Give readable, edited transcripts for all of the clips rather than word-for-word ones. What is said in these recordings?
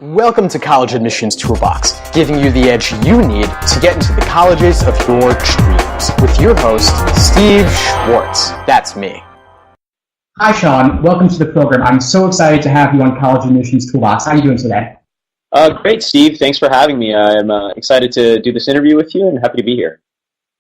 Welcome to College Admissions Toolbox, giving you the edge you need to get into the colleges of your dreams. With your host, Steve Schwartz. That's me. Hi, Shaan. Welcome to the program. I'm so excited to have you on College Admissions Toolbox. How are you doing today? Great, Steve. Thanks for having me. I'm excited to do this interview with you and happy to be here.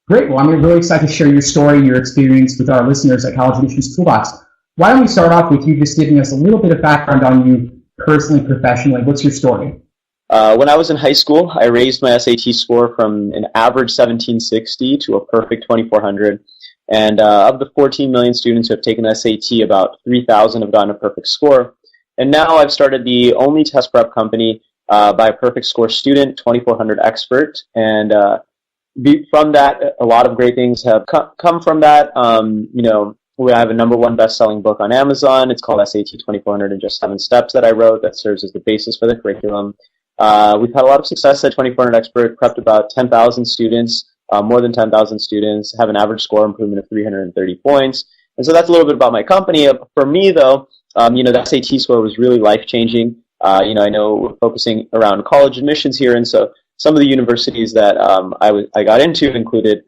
Great. Well, I'm really excited to share your story and your experience with our listeners at College Admissions Toolbox. Why don't we start off with you just giving us a little bit of background on you personally, professionally. What's your story? When I was in high school, I raised my SAT score from an average 1760 to a perfect 2400. And of the 14 million students who have taken the SAT, about 3,000 have gotten a perfect score. And now I've started the only test prep company by a perfect score student, 2400 expert. And from that, a lot of great things have come from that. We have a #1 best-selling book on Amazon. It's called SAT 2400 in Just 7 Steps that I wrote that serves as the basis for the curriculum. We've had a lot of success at 2400 Expert, prepped about 10,000 students, more than 10,000 students, have an average score improvement of 330 points. And so that's a little bit about my company. For me, though, the SAT score was really life-changing. I know we're focusing around college admissions here, and so some of the universities that I got into included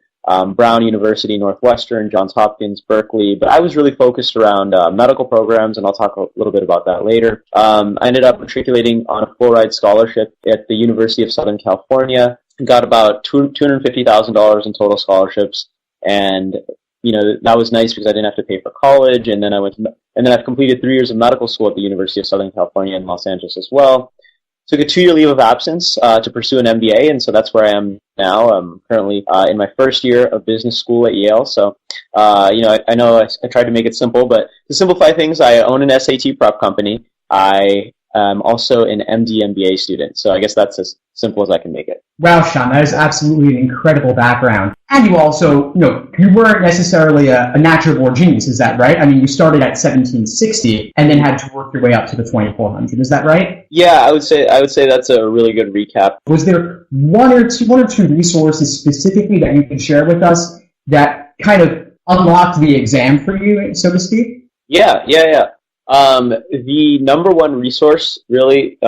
Brown University, Northwestern, Johns Hopkins, Berkeley, but I was really focused around medical programs, and I'll talk a little bit about that later. I ended up matriculating on a full-ride scholarship at the University of Southern California, got about $250,000 in total scholarships, and that was nice because I didn't have to pay for college, and then I've completed 3 years of medical school at the University of Southern California in Los Angeles as well. Took a 2-year leave of absence to pursue an MBA, and so that's where I am now. I'm currently in my first year of business school at Yale. So, I know I tried to make it simple, but to simplify things, I own an SAT prep company. I am also an MD MBA student. So I guess that's as simple as I can make it. Wow, Shaan, that is absolutely an incredible background. And you also, you weren't necessarily a natural born genius, is that right? I mean, you started at 1760 and then had to work your way up to the 2400. Is that right? Yeah, I would say that's a really good recap. Was there one or two resources specifically that you can share with us that kind of unlocked the exam for you, so to speak? Yeah. The #1 resource, really,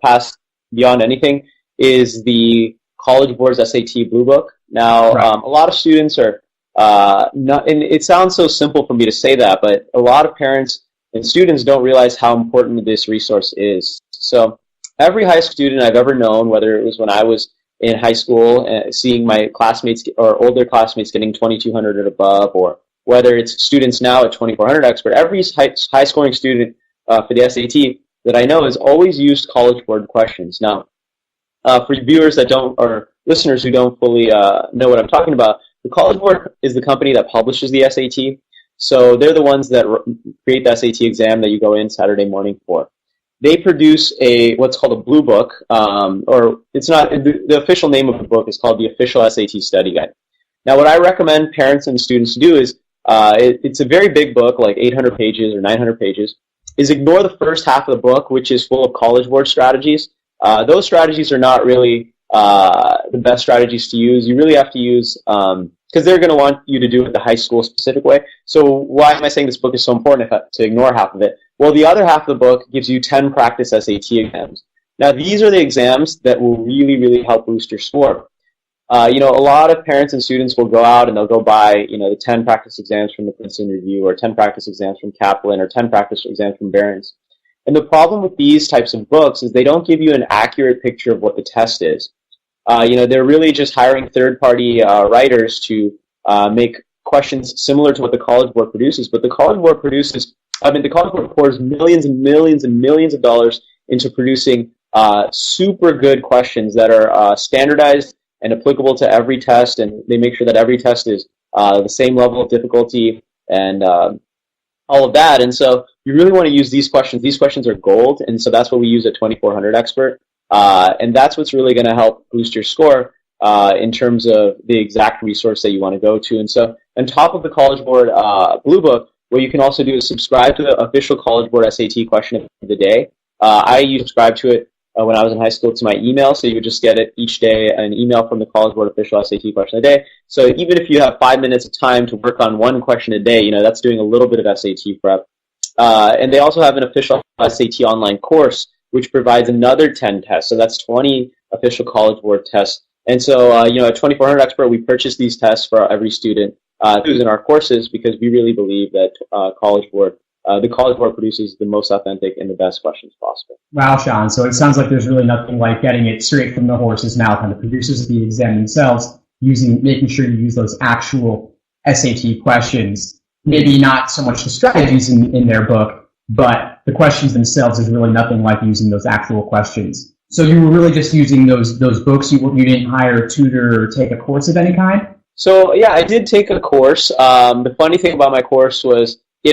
past beyond anything, is the College Board's SAT Blue Book. Now, right. A lot of students are not, and it sounds so simple for me to say that, but a lot of parents and students don't realize how important this resource is. So every high school student I've ever known, whether it was when I was in high school, seeing my classmates or older classmates getting 2200 and above, or whether it's students now at 2400 Expert, every high-scoring student for the SAT that I know has always used College Board questions. Now, for viewers that don't, or listeners who don't fully know what I'm talking about, the College Board is the company that publishes the SAT. So they're the ones that create the SAT exam that you go in Saturday morning for. They produce what's called a Blue Book, or it's not, the official name of the book is called the Official SAT Study Guide. Now, what I recommend parents and students do is, it's a very big book, like 800 pages or 900 pages, is ignore the first half of the book, which is full of College Board strategies. Those strategies are not really the best strategies to use. You really have to use, because they're going to want you to do it the high school specific way. So why am I saying this book is so important to ignore half of it? Well, the other half of the book gives you 10 practice SAT exams. Now, these are the exams that will really, really help boost your score. A lot of parents and students will go out and they'll go buy, the 10 practice exams from the Princeton Review, or 10 practice exams from Kaplan, or 10 practice exams from Barron's. And the problem with these types of books is they don't give you an accurate picture of what the test is. They're really just hiring third-party writers to make questions similar to what the College Board produces. But the College Board pours millions and millions and millions of dollars into producing super good questions that are standardized and applicable to every test, and they make sure that every test is the same level of difficulty and all of that. And so you really want to use these questions. These questions are gold, and so that's what we use at 2400 Expert. And that's what's really going to help boost your score in terms of the exact resource that you want to go to. And so on top of the College Board Blue Book, what you can also do is subscribe to the official College Board SAT question of the day. I subscribed to it when I was in high school to my email, so you would just get it each day, an email from the College Board official SAT question of the day. So even if you have 5 minutes of time to work on one question a day, that's doing a little bit of SAT prep. And they also have an official SAT online course which provides another 10 tests. So that's 20 official College Board tests. And so, at 2400 Expert, we purchase these tests for every student who's in our courses because we really believe that the College Board produces the most authentic and the best questions possible. Wow, Shaan. So it sounds like there's really nothing like getting it straight from the horse's mouth on the producers of the exam themselves, making sure you use those actual SAT questions. Maybe not so much the strategies in their book, but the questions themselves is really nothing like using those actual questions. So you were really just using those books. You didn't hire a tutor or take a course of any kind? So yeah, I did take a course. The funny thing about my course was I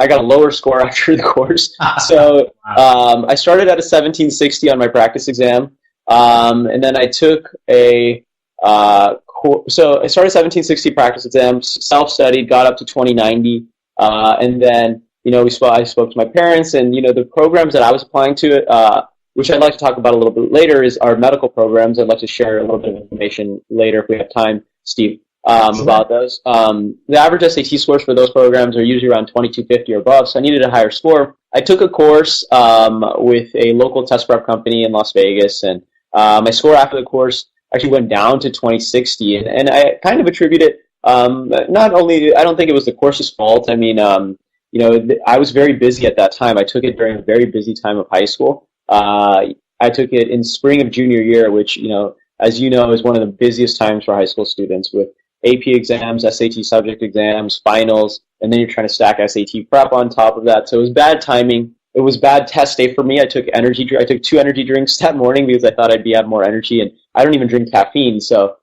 got a lower score after the course. So I started at a 1760 on my practice exam, and then I took so I started 1760 practice exam, self-studied, got up to 2090, and then I spoke to my parents, and the programs that I was applying to, which I'd like to talk about a little bit later, is our medical programs. I'd like to share a little bit of information later if we have time, Steve, about those. The average SAT scores for those programs are usually around 2250 or above, so I needed a higher score. I took a course with a local test prep company in Las Vegas, and my score after the course actually went down to 2060, and I kind of attribute it, not only, I don't think it was the course's fault. I mean, I was very busy at that time. I took it during a very busy time of high school. I took it in spring of junior year, which, as you know, is one of the busiest times for high school students with AP exams, SAT subject exams, finals, and then you're trying to stack SAT prep on top of that. So it was bad timing. It was bad test day for me. I took 2 energy drinks that morning because I thought I'd have more energy, and I don't even drink caffeine. So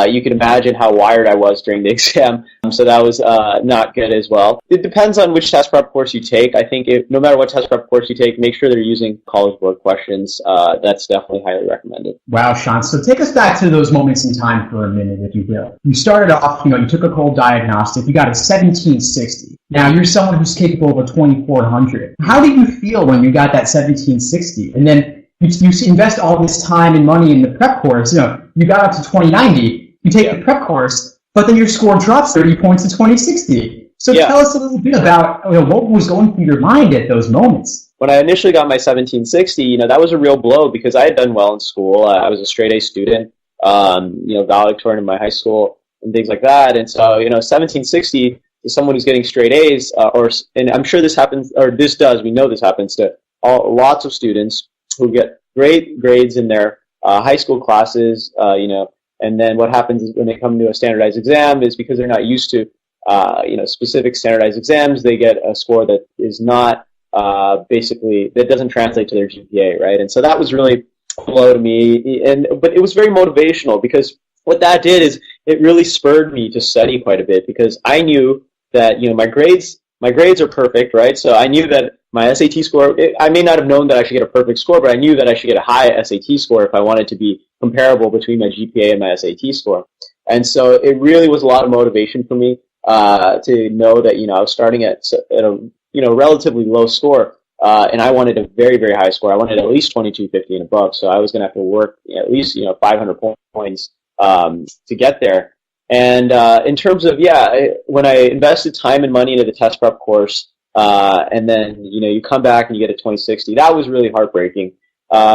you can imagine how wired I was during the exam. So that was not good as well. It depends on which test prep course you take. I think no matter what test prep course you take, make sure they're using College Board questions. That's definitely highly recommended. Wow, Shaan. So take us back to those moments in time for a minute, if you will. You started off, you took a cold diagnostic. You got a 1760. Now you're someone who's capable of a 2400. How did you feel when you got that 1760? And then you invest all this time and money in the prep course. You got up to 2090. You take the prep course, but then your score drops 30 points to 2060. So tell us a little bit about what was going through your mind at those moments. When I initially got my 1760, that was a real blow because I had done well in school. I was a straight A student, valedictorian in my high school and things like that. And so, 1760 to someone who's getting straight A's, and I'm sure this happens, or this does, we know this happens to lots of students who get great grades in their high school classes, and then what happens is when they come to a standardized exam is because they're not used to, specific standardized exams, they get a score that is not basically, that doesn't translate to their GPA, right? And so that was really a blow to me, but it was very motivational because what that did is it really spurred me to study quite a bit because I knew that, my grades are perfect, right? So I knew that my SAT score, I may not have known that I should get a perfect score, but I knew that I should get a high SAT score if I wanted to be comparable between my GPA and my SAT score. And so it really was a lot of motivation for me to know that, I was starting at a, relatively low score, and I wanted a very, very high score. I wanted at least 2250 and above, so I was going to have to work at least, 500 points to get there. And in terms of, when I invested time and money into the test prep course, and then, you come back and you get a 2060, that was really heartbreaking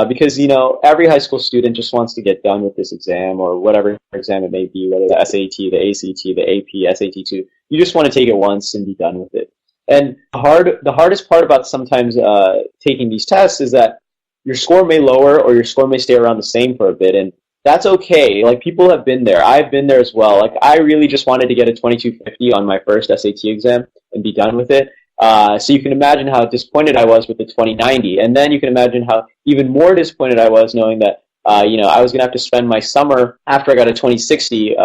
because, every high school student just wants to get done with this exam or whatever exam it may be, whether the SAT, the ACT, the AP, SAT2. You just want to take it once and be done with it. And the hardest part about sometimes taking these tests is that your score may lower or your score may stay around the same for a bit, and that's okay. Like, people have been there. I've been there as well. Like, I really just wanted to get a 2250 on my first SAT exam and be done with it. So you can imagine how disappointed I was with the 2090. And then you can imagine how even more disappointed I was knowing that, I was going to have to spend my summer after I got a 2060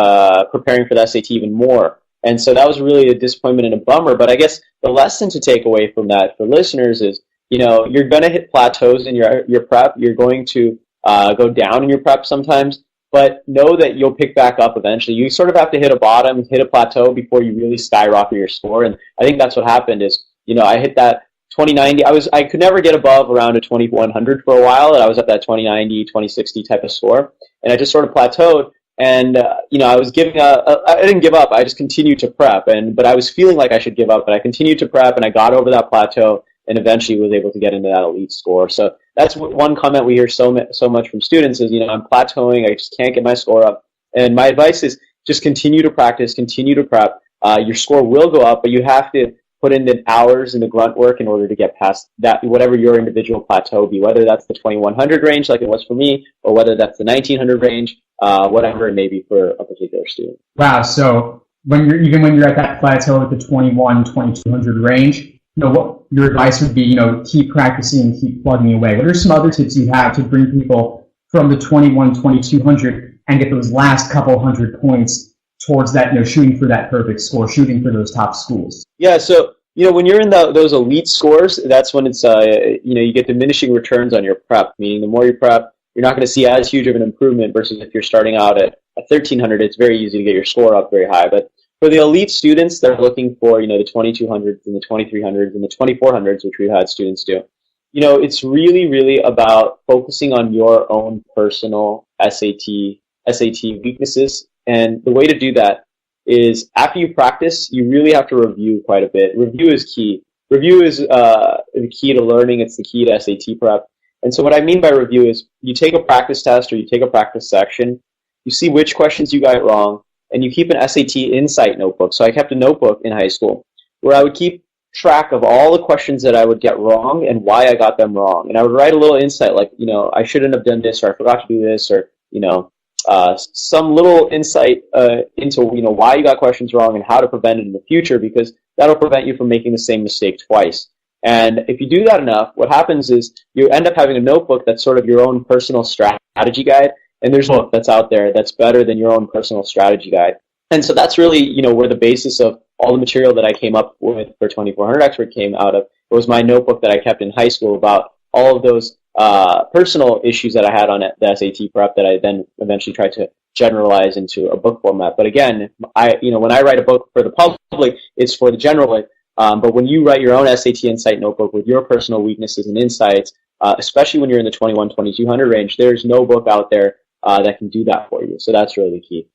preparing for the SAT even more. And so that was really a disappointment and a bummer. But I guess the lesson to take away from that for listeners is, you're going to hit plateaus in your prep. You're going to go down in your prep sometimes, but know that you'll pick back up eventually. You sort of have to hit a bottom, hit a plateau before you really skyrocket your score. And I think that's what happened is, I hit that 2090. I could never get above around a 2100 for a while, and I was at that 2090, 2060 type of score. And I just sort of plateaued. And, I was I didn't give up. I just continued to prep. But I was feeling like I should give up, but I continued to prep and I got over that plateau. and eventually was able to get into that elite score. So that's one comment we hear so much from students is, I'm plateauing, I just can't get my score up. And my advice is just continue to practice, continue to prep. Your score will go up, but you have to put in the hours and the grunt work in order to get past that, whatever your individual plateau be, whether that's the 2100 range like it was for me, or whether that's the 1900 range, whatever it may be for a particular student. Wow, so when you're at that plateau at the 2200 range, what your advice would be, keep practicing, keep plugging away. What are some other tips you have to bring people from the 2200 and get those last couple hundred points towards that, shooting for that perfect score, shooting for those top schools? Yeah, so, when you're in those elite scores, that's when it's, you get diminishing returns on your prep, meaning the more you prep, you're not going to see as huge of an improvement versus if you're starting out at 1300, it's very easy to get your score up very high. But for the elite students, they're looking for, the 2200s and the 2300s and the 2400s, which we've had students do. It's really, really about focusing on your own personal SAT weaknesses. And the way to do that is after you practice, you really have to review quite a bit. Review is key. Review is the key to learning. It's the key to SAT prep. And so what I mean by review is you take a practice test or you take a practice section, you see which questions you got wrong, and you keep an SAT Insight notebook. So I kept a notebook in high school where I would keep track of all the questions that I would get wrong and why I got them wrong. And I would write a little insight like, I shouldn't have done this, or I forgot to do this, or, some little insight into, why you got questions wrong and how to prevent it in the future, because that'll prevent you from making the same mistake twice. And if you do that enough, what happens is you end up having a notebook that's sort of your own personal strategy guide. And there's a book that's out there that's better than your own personal strategy guide. And so that's really, where the basis of all the material that I came up with for 2400 Expert came out of. It was my notebook that I kept in high school about all of those personal issues that I had on the SAT prep that I then eventually tried to generalize into a book format. But again, when I write a book for the public, it's for the general. But when you write your own SAT Insight notebook with your personal weaknesses and insights, especially when you're in the 2200 range, there's no book out there that can do that for you. So that's really the key.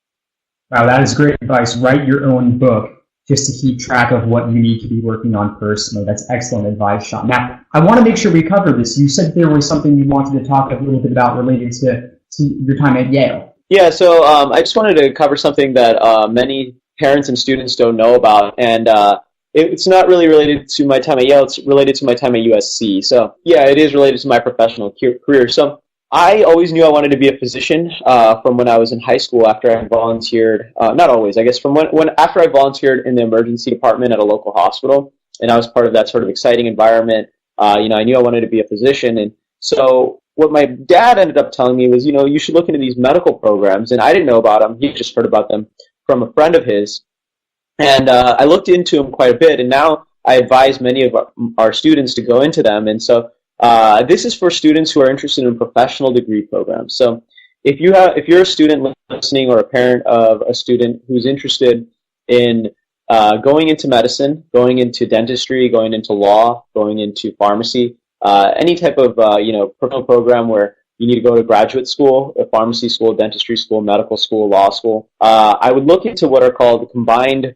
Wow, that is great advice. Write your own book just to keep track of what you need to be working on personally. That's excellent advice, Shaan. Now, I want to make sure we cover this. You said there was something you wanted to talk a little bit about related to your time at Yale. Yeah, so I just wanted to cover something that many parents and students don't know about, and it's not really related to my time at Yale, it's related to my time at USC. So, yeah, it is related to my professional career. So, I always knew I wanted to be a physician from when I was in high school after I volunteered, not always, I guess, from after I volunteered in the emergency department at a local hospital, and I was part of that sort of exciting environment. I knew I wanted to be a physician, and so what my dad ended up telling me was, you should look into these medical programs, and I didn't know about them. He just heard about them from a friend of his, and I looked into them quite a bit, and now I advise many of our students to go into them, and so this is for students who are interested in professional degree programs. So if you're a student listening or a parent of a student who's interested in going into medicine, going into dentistry, going into law, going into pharmacy, any type of professional program where you need to go to graduate school, a pharmacy school, dentistry school, medical school, law school, I would look into what are called combined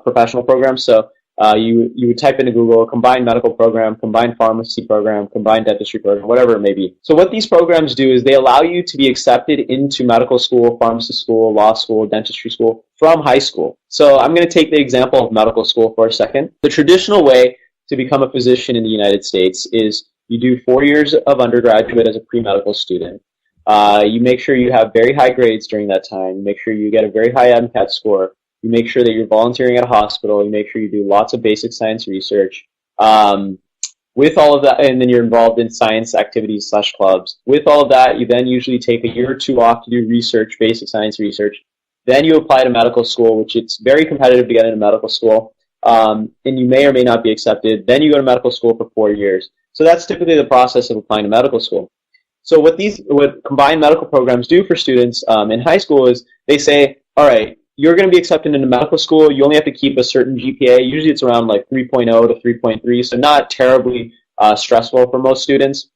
professional programs. So you would type into Google, combined medical program, combined pharmacy program, combined dentistry program, whatever it may be. So what these programs do is they allow you to be accepted into medical school, pharmacy school, law school, dentistry school from high school. So I'm going to take the example of medical school for a second. The traditional way to become a physician in the United States is you do 4 years of undergraduate as a pre-medical student. You make sure you have very high grades during that time. You make sure you get a very high MCAT score. You make sure that you're volunteering at a hospital. You make sure you do lots of basic science research. With all of that, and then you're involved in science activities / clubs. With all of that, you then usually take a year or two off to do research, basic science research. Then you apply to medical school, which it's very competitive to get into medical school. And you may or may not be accepted. Then you go to medical school for 4 years. So that's typically the process of applying to medical school. So what combined medical programs do for students in high school is they say, all right, you're going to be accepted into medical school. You only have to keep a certain GPA. Usually it's around like 3.0 to 3.3, so not terribly stressful for most students.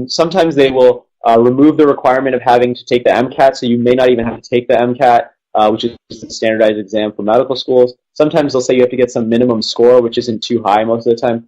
Sometimes they will remove the requirement of having to take the MCAT, so you may not even have to take the MCAT, which is the standardized exam for medical schools. Sometimes they'll say you have to get some minimum score, which isn't too high most of the time.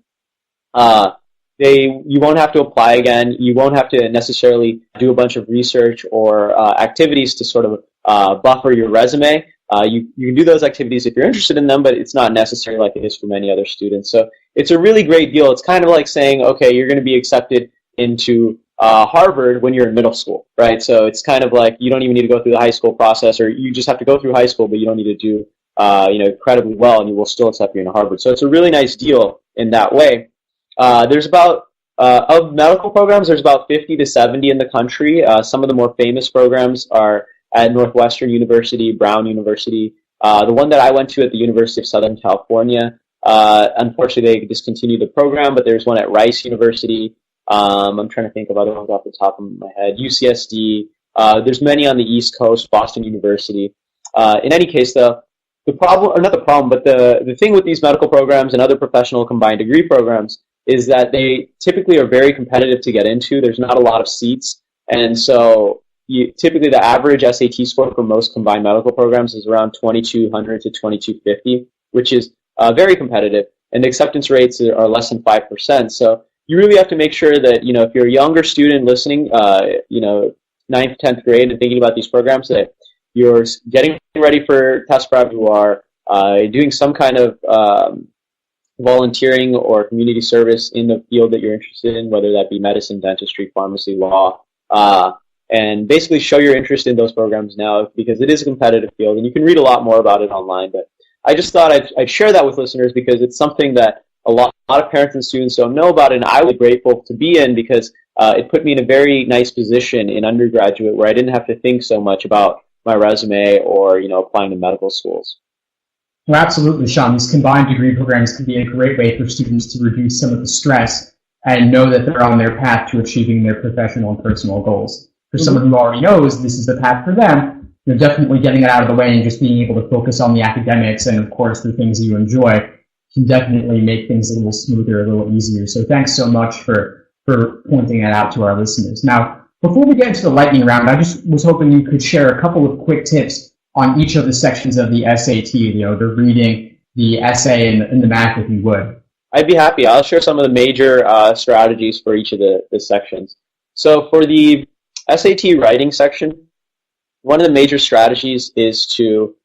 You won't have to apply again. You won't have to necessarily do a bunch of research or activities to sort of buffer your resume. You can do those activities if you're interested in them, but it's not necessary like it is for many other students. So it's a really great deal. It's kind of like saying, okay, you're going to be accepted into Harvard when you're in middle school, right? So it's kind of like you don't even need to go through the high school process, or you just have to go through high school, but you don't need to do incredibly well, and you will still accept you into Harvard. So it's a really nice deal in that way. There's about of medical programs, there's about 50 to 70 in the country. Some of the more famous programs are at Northwestern University, Brown University. The one that I went to at the University of Southern California, unfortunately they discontinued the program, but there's one at Rice University. I'm trying to think of other ones off the top of my head. UCSD. There's many on the East Coast, Boston University. In any case, though, the problem, or not the problem, but the thing with these medical programs and other professional combined degree programs is that they typically are very competitive to get into. There's not a lot of seats. And so typically the average SAT score for most combined medical programs is around 2,200 to 2,250, which is very competitive. And the acceptance rates are less than 5%. So you really have to make sure that, if you're a younger student listening, 9th, 10th grade and thinking about these programs, that you're getting ready for test prep, you are doing some kind of volunteering or community service in the field that you're interested in, whether that be medicine, dentistry, pharmacy, law, and basically show your interest in those programs now, because it is a competitive field, and you can read a lot more about it online. But I just thought I'd share that with listeners because it's something that a lot of parents and students don't know about, and I was grateful to be in because it put me in a very nice position in undergraduate where I didn't have to think so much about my resume or applying to medical schools. Well, absolutely, Shaan. These combined degree programs can be a great way for students to reduce some of the stress and know that they're on their path to achieving their professional and personal goals. For someone who already knows this is the path for them, definitely getting it out of the way and just being able to focus on the academics and, of course, the things you enjoy can definitely make things a little smoother, a little easier. So thanks so much for pointing that out to our listeners. Now, before we get into the lightning round, I just was hoping you could share a couple of quick tips on each of the sections of the SAT, the reading, the essay, and the math, if you would. I'd be happy. I'll share some of the major strategies for each of the sections. So for the SAT writing section, one of the major strategies is to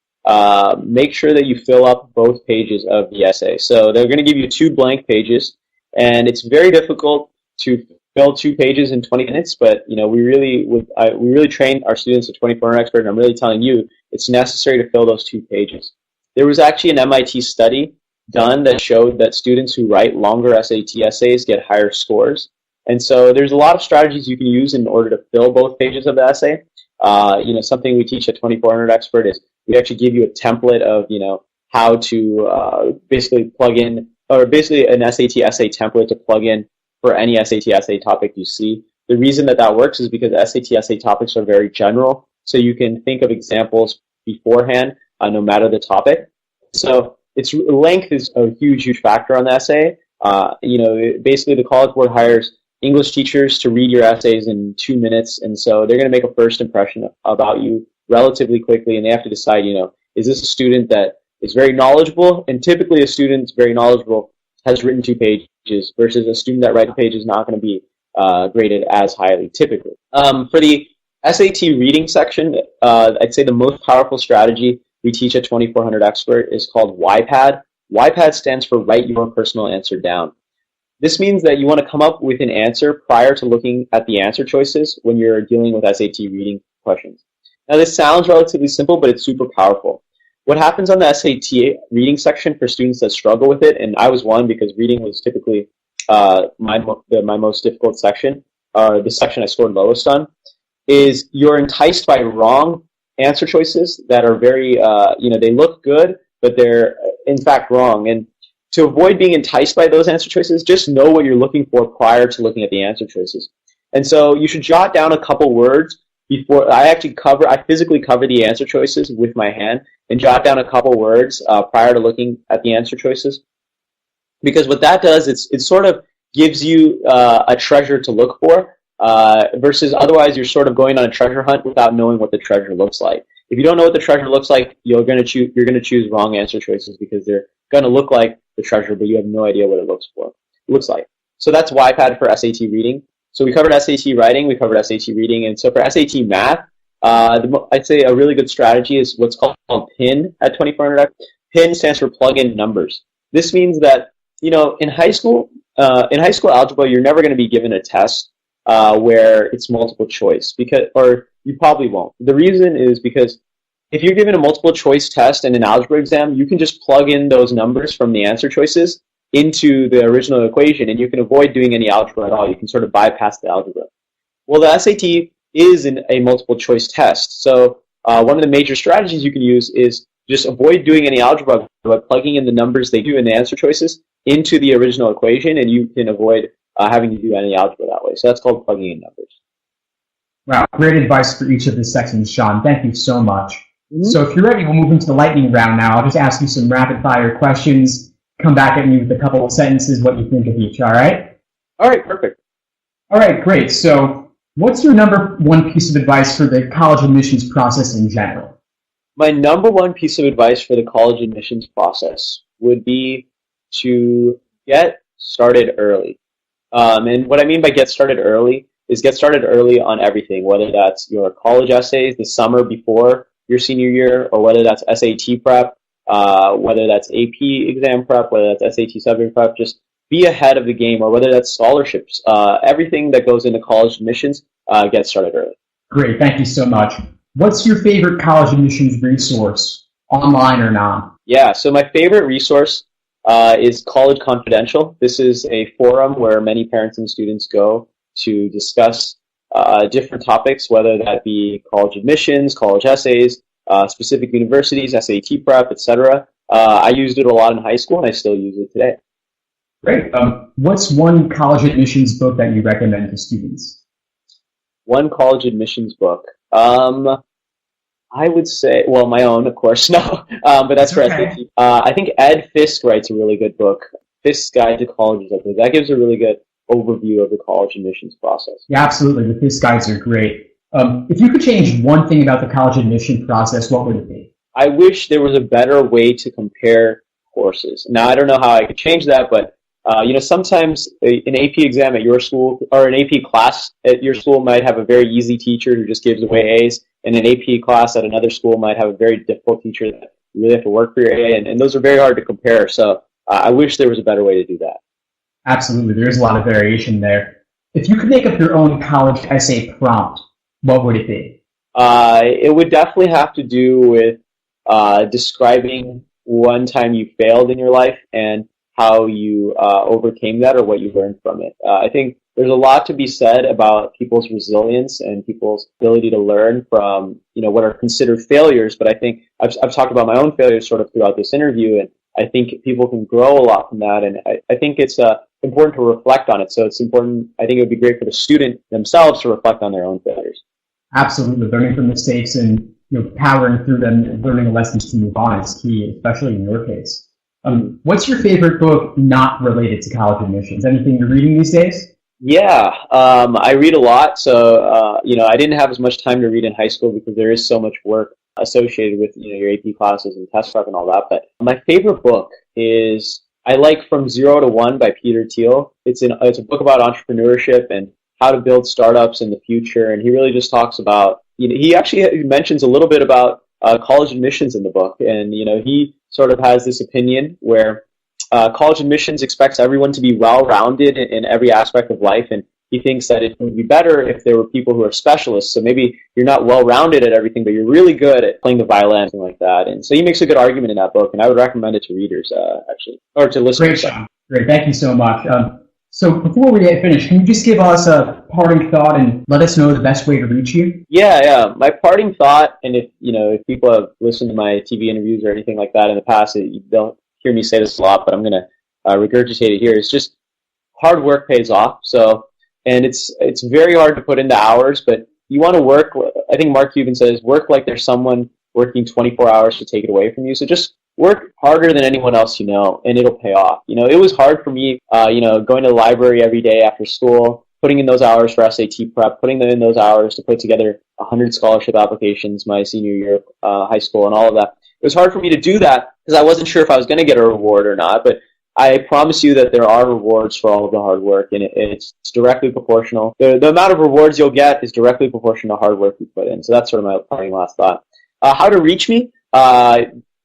make sure that you fill up both pages of the essay. So they're going to give you 2 blank pages, and it's very difficult to fill 2 pages in 20 minutes, but we really train our students at 2400 Expert, and I'm really telling you it's necessary to fill those 2 pages. There was actually an MIT study done that showed that students who write longer SAT essays get higher scores. And so there's a lot of strategies you can use in order to fill both pages of the essay. Something we teach at 2400 Expert is we actually give you a template of, how to basically plug in, or basically an SAT essay template to plug in for any SAT essay topic you see. The reason that works is because SAT essay topics are very general, so you can think of examples beforehand, no matter the topic. So length is a huge factor on the essay. Basically the College Board hires English teachers to read your essays in 2 minutes, and so they're going to make a first impression about you relatively quickly, and they have to decide, is this a student that is very knowledgeable? And typically a student that's very knowledgeable has written 2 pages versus a student that writes a page is not going to be graded as highly typically. For the SAT reading section, I'd say the most powerful strategy we teach at 2400 Expert is called YPAD. YPAD stands for Write Your Personal Answer Down. This means that you want to come up with an answer prior to looking at the answer choices when you're dealing with SAT reading questions. Now this sounds relatively simple, but it's super powerful. What happens on the SAT reading section for students that struggle with it, and I was one because reading was typically my most difficult section, the section I scored lowest on, is you're enticed by wrong answer choices that are very, they look good, but they're in fact wrong. And to avoid being enticed by those answer choices, just know what you're looking for prior to looking at the answer choices. And so you should jot down a couple words before I physically cover the answer choices with my hand and jot down a couple words prior to looking at the answer choices. Because what that does, it sort of gives you a treasure to look for, versus otherwise you're sort of going on a treasure hunt without knowing what the treasure looks like. If you don't know what the treasure looks like, you're going to choose wrong answer choices because they're going to look like the treasure, but you have no idea what it looks like. So that's YPAD for SAT reading. So we covered SAT writing, we covered SAT reading, and so for SAT math, I'd say a really good strategy is what's called PIN at 2400X. PIN stands for plug-in numbers. This means that, in high school algebra, you're never going to be given a test where it's multiple choice, or you probably won't. The reason is because if you're given a multiple choice test in an algebra exam, you can just plug in those numbers from the answer choices into the original equation, and you can avoid doing any algebra at all. You can sort of bypass the algebra. Well, the SAT is a multiple choice test. So one of the major strategies you can use is just avoid doing any algebra by plugging in the numbers they do in the answer choices into the original equation, and you can avoid having to do any algebra that way. So that's called plugging in numbers. Wow, great advice for each of the sections, Shaan. Thank you so much. Mm-hmm. So if you're ready, we'll move into the lightning round now. I'll just ask you some rapid-fire questions. Come back at me with a couple of sentences, what you think of each, all right? All right, perfect. All right, great. So what's your number one piece of advice for the college admissions process in general? My number one piece of advice for the college admissions process would be to get started early. And what I mean by get started early is get started early on everything, whether that's your college essays the summer before your senior year, or whether that's SAT prep, whether that's AP exam prep, whether that's SAT subject prep. Just be ahead of the game, or whether that's scholarships. Everything that goes into college admissions, get started early. Great, thank you so much. What's your favorite college admissions resource, online or not? Yeah, so my favorite resource is College Confidential. This is a forum where many parents and students go to discuss different topics, whether that be college admissions, college essays, specific universities, SAT prep, etc. I used it a lot in high school, and I still use it today. Great. What's one college admissions book that you recommend to students? One college admissions book. I would say, well, my own, of course, no, but that's for SAT. I think Ed Fisk writes a really good book, Fisk's Guide to Colleges. I think that gives a really good overview of the college admissions process. Yeah, absolutely. The Fisk guides are great. If you could change one thing about the college admission process, what would it be? I wish there was a better way to compare courses. Now, I don't know how I could change that, but sometimes an AP exam at your school or an AP class at your school might have a very easy teacher who just gives away A's, and an AP class at another school might have a very difficult teacher that you really have to work for your A, and those are very hard to compare. So I wish there was a better way to do that. Absolutely. There is a lot of variation there. If you could make up your own college essay prompt, what would it be? It would definitely have to do with describing one time you failed in your life and how you overcame that or what you learned from it. I think there's a lot to be said about people's resilience and people's ability to learn from, what are considered failures. But I think I've talked about my own failures sort of throughout this interview, and I think people can grow a lot from that. And I think it's important to reflect on it. So it's important. I think it would be great for the student themselves to reflect on their own failures. Absolutely. Learning from mistakes and powering through them and learning the lessons to move on is key, especially in your case. What's your favorite book not related to college admissions? Anything you're reading these days? Yeah, I read a lot. So, I didn't have as much time to read in high school because there is so much work associated with, your AP classes and test prep and all that. But my favorite book is, I like From Zero to One by Peter Thiel. It's a book about entrepreneurship and how to build startups in the future. And he really just talks about, he actually mentions a little bit about college admissions in the book. And, he sort of has this opinion where college admissions expects everyone to be well-rounded in every aspect of life, and he thinks that it would be better if there were people who are specialists. So maybe you're not well-rounded at everything, but you're really good at playing the violin, something like that. And so he makes a good argument in that book, and I would recommend it to readers, actually, or to listeners. Great, Shaan. Great, thank you so much. So before we get finished, can you just give us a parting thought and let us know the best way to reach you? Yeah. My parting thought, and if people have listened to my TV interviews or anything like that in the past, you don't hear me say this a lot, but I'm going to regurgitate it here. It's just hard work pays off. So, and it's very hard to put into hours, but you want to work. I think Mark Cuban says, work like there's someone working 24 hours to take it away from you. So just work harder than anyone else and it'll pay off. It was hard for me, going to the library every day after school, putting in those hours for SAT prep, putting in those hours to put together 100 scholarship applications my senior year of high school and all of that. It was hard for me to do that because I wasn't sure if I was going to get a reward or not, but I promise you that there are rewards for all of the hard work, and it's directly proportional. The amount of rewards you'll get is directly proportional to hard work you put in. So that's sort of my parting last thought. How to reach me?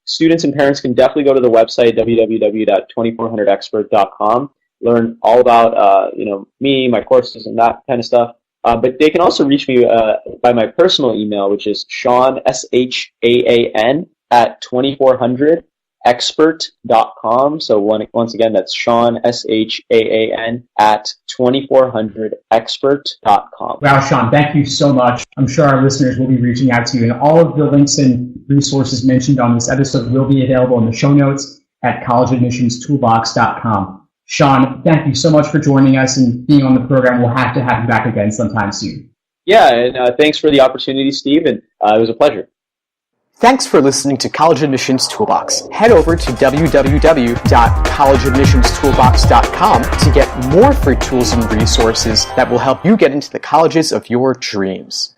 Students and parents can definitely go to the website, www.2400expert.com, learn all about me, my courses, and that kind of stuff. But they can also reach me by my personal email, which is Shaan, Shaan, at 2400expert.com. So once again, that's Shaan, Shaan, at 2400expert.com. Wow, Shaan, thank you so much. I'm sure our listeners will be reaching out to you, and all of the links and resources mentioned on this episode will be available in the show notes at collegeadmissionstoolbox.com. Shaan, thank you so much for joining us and being on the program. We'll have to have you back again sometime soon. Yeah, and thanks for the opportunity, Steve, and it was a pleasure. Thanks for listening to College Admissions Toolbox. Head over to www.collegeadmissionstoolbox.com to get more free tools and resources that will help you get into the colleges of your dreams.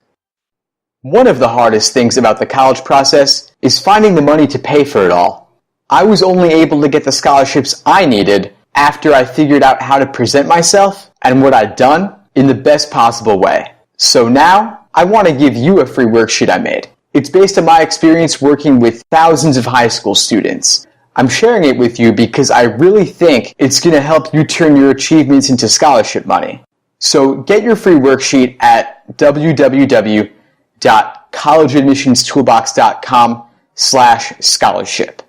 One of the hardest things about the college process is finding the money to pay for it all. I was only able to get the scholarships I needed after I figured out how to present myself and what I'd done in the best possible way. So now, I want to give you a free worksheet I made. It's based on my experience working with thousands of high school students. I'm sharing it with you because I really think it's going to help you turn your achievements into scholarship money. So get your free worksheet at www.collegeadmissionstoolbox.com/scholarship.